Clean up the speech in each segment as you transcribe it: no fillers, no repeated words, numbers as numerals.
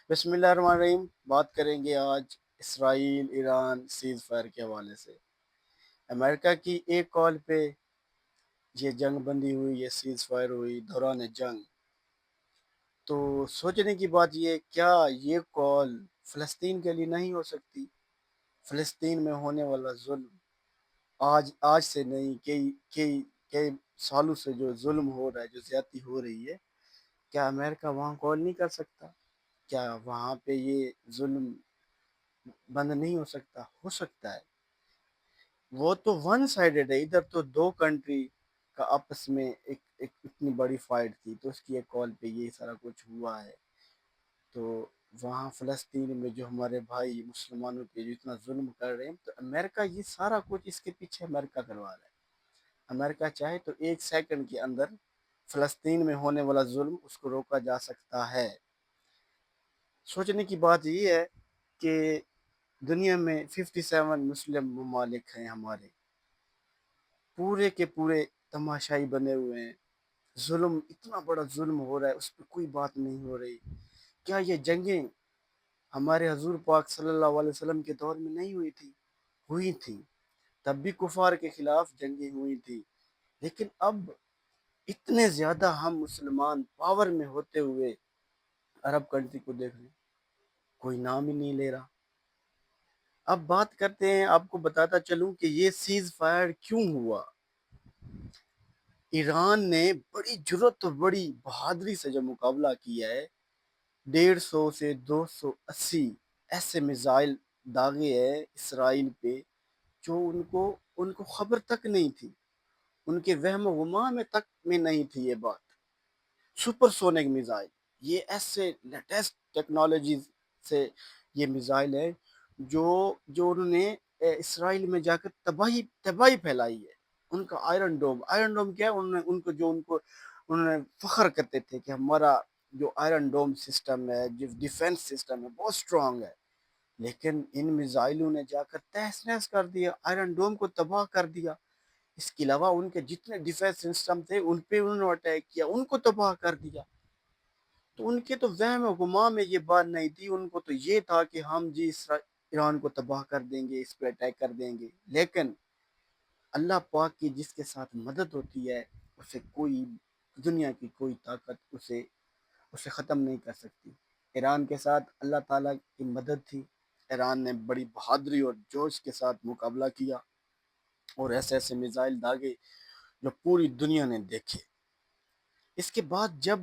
بسم اللہ الرحمن الرحیم۔ بات کریں گے آج اسرائیل ایران سیز فائر کے حوالے سے۔ امریکہ کی ایک کال پہ یہ جنگ بندی ہوئی، یہ سیز فائر ہوئی دوران جنگ۔ تو سوچنے کی بات یہ، کیا یہ کال فلسطین کے لیے نہیں ہو سکتی؟ فلسطین میں ہونے والا ظلم آج سے نہیں، کئی سالوں سے جو ظلم ہو رہا ہے، جو زیادتی ہو رہی ہے، کیا امریکہ وہاں کال نہیں کر سکتا؟ کیا وہاں پہ یہ ظلم بند نہیں ہو سکتا؟ ہو سکتا ہے۔ وہ تو ون سائیڈڈ ہے، ادھر تو دو کنٹری کا آپس میں ایک اتنی بڑی فائٹ تھی، تو اس کی ایک کال پہ یہ سارا کچھ ہوا ہے۔ تو وہاں فلسطین میں جو ہمارے بھائی مسلمانوں پہ جو اتنا ظلم کر رہے ہیں، تو امریکہ یہ سارا کچھ اس کے پیچھے امریکہ کروا رہا ہے۔ امریکہ چاہے تو ایک سیکنڈ کے اندر فلسطین میں ہونے والا ظلم اس کو روکا جا سکتا ہے۔ سوچنے کی بات یہ ہے کہ دنیا میں 57 مسلم ممالک ہیں ہمارے، پورے کے پورے تماشائی بنے ہوئے ہیں۔ ظلم، اتنا بڑا ظلم ہو رہا ہے، اس پہ کوئی بات نہیں ہو رہی۔ کیا یہ جنگیں ہمارے حضور پاک صلی اللہ علیہ وسلم کے دور میں نہیں ہوئی تھی؟ ہوئی تھی، تب بھی کفار کے خلاف جنگیں ہوئی تھی، لیکن اب اتنے زیادہ ہم مسلمان پاور میں ہوتے ہوئے عرب کنٹری کو دیکھ لیں، کوئی نام ہی نہیں لے رہا۔ اب بات کرتے ہیں، آپ کو بتاتا چلوں کہ یہ سیز فائر کیوں ہوا۔ ایران نے بڑی جرت اور بڑی بہادری سے جو مقابلہ کیا ہے، 150 سے 280 ایسے میزائل داغے ہیں اسرائیل پہ، جو ان کو خبر تک نہیں تھی، ان کے وہم و گمان میں تک میں نہیں تھی یہ بات۔ سپر سونک میزائل، یہ ایسے لیٹسٹ ٹیکنالوجیز سے یہ میزائل ہے جو انہوں نے اسرائیل میں جا کر تباہی پھیلائی ہے۔ ان کا آئرن ڈوم کیا ہے، انہوں نے فخر کرتے تھے کہ ہمارا جو آئرن ڈوم سسٹم ہے، جو ڈیفenس سسٹم ہے، بہت اسٹرانگ ہے، لیکن ان میزائلوں نے جا کر تہس نہس کر دیا، آئرن ڈوم کو تباہ کر دیا۔ اس کے علاوہ ان کے جتنے ڈیفenس سسٹم تھے، ان پہ انہوں نے اٹیک کیا، ان کو تباہ کر دیا۔ تو ان کے تو وہم و گمان میں یہ بات نہیں تھی، ان کو تو یہ تھا کہ ہم جی ایران کو تباہ کر دیں گے، اس پہ اٹیک کر دیں گے، لیکن اللہ پاک کی جس کے ساتھ مدد ہوتی ہے، اسے کوئی دنیا کی کوئی طاقت اسے ختم نہیں کر سکتی۔ ایران کے ساتھ اللہ تعالیٰ کی مدد تھی، ایران نے بڑی بہادری اور جوش کے ساتھ مقابلہ کیا، اور ایسے ایسے میزائل داغے جو پوری دنیا نے دیکھے۔ اس کے بعد جب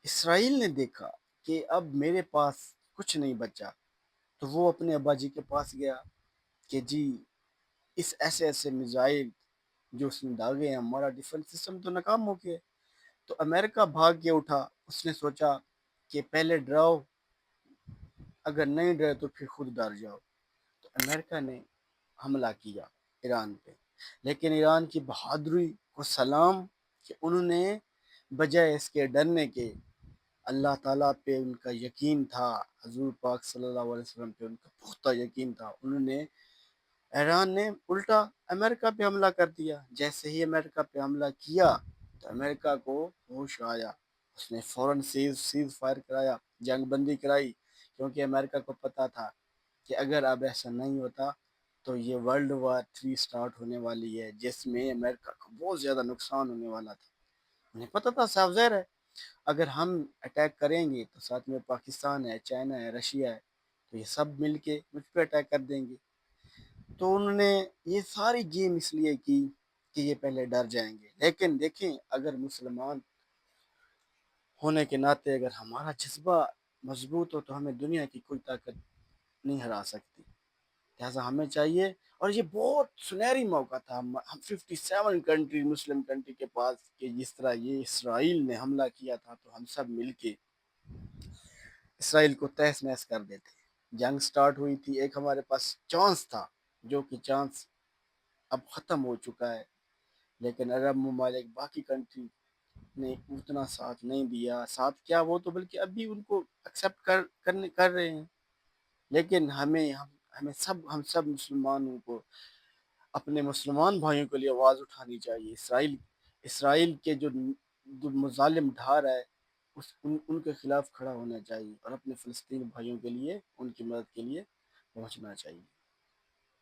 اسرائیل نے دیکھا کہ اب میرے پاس کچھ نہیں بچا، تو وہ اپنے ابا جی کے پاس گیا کہ جی، اس ایسے ایسے میزائل جو اس نے داغے ہیں، ہمارا ڈیفنس سسٹم تو ناکام ہو گیا ہے۔ تو امریکہ بھاگ کے اٹھا، اس نے سوچا کہ پہلے ڈراؤ، اگر نہیں ڈرے تو پھر خود ڈر جاؤ۔ تو امریکہ نے حملہ کیا ایران پہ، لیکن ایران کی بہادری کو سلام کہ انہوں نے بجائے اس کے ڈرنے کے، اللہ تعالیٰ پہ ان کا یقین تھا، حضور پاک صلی اللہ علیہ وسلم پہ ان کا پختہ یقین تھا، انہوں نے ایران نے الٹا امریکہ پہ حملہ کر دیا۔ جیسے ہی امریکہ پہ حملہ کیا تو امریکہ کو ہوش آیا، اس نے فوراً سیز فائر کرایا، جنگ بندی کرائی، کیونکہ امریکہ کو پتا تھا کہ اگر اب ایسا نہیں ہوتا تو یہ ورلڈ وار 3 سٹارٹ ہونے والی ہے، جس میں امریکہ کو بہت زیادہ نقصان ہونے والا تھا۔ انہیں پتا تھا، صاف ظاہر ہے، اگر ہم اٹیک کریں گے تو ساتھ میں پاکستان ہے، چائنا ہے، رشیا ہے، تو یہ سب مل کے مجھ پہ اٹیک کر دیں گے۔ تو انہوں نے یہ ساری گیم اس لیے کی کہ یہ پہلے ڈر جائیں گے۔ لیکن دیکھیں، اگر مسلمان ہونے کے ناطے اگر ہمارا جذبہ مضبوط ہو تو ہمیں دنیا کی کوئی طاقت نہیں ہرا سکتی۔ لہٰذا ہمیں چاہیے، اور یہ بہت سنہری موقع تھا، ہم 57 کنٹری مسلم کنٹری کے پاس، کہ جس طرح یہ اسرائیل نے حملہ کیا تھا تو ہم سب مل کے اسرائیل کو تہس نہس کر دیتے۔ جنگ سٹارٹ ہوئی تھی، ایک ہمارے پاس چانس تھا، جو کہ چانس اب ختم ہو چکا ہے، لیکن عرب ممالک باقی کنٹری نے اتنا ساتھ نہیں دیا۔ ساتھ کیا، وہ تو بلکہ ابھی ان کو ایکسیپٹ کر رہے ہیں، لیکن ہم سب مسلمانوں کو اپنے مسلمان بھائیوں کے لیے آواز اٹھانی چاہیے۔ اسرائیل کے جو مظالم ڈھا رہا ہے، ان کے خلاف کھڑا ہونا چاہیے اور اپنے فلسطینی بھائیوں کے لیے ان کی مدد کے لیے پہنچنا چاہیے۔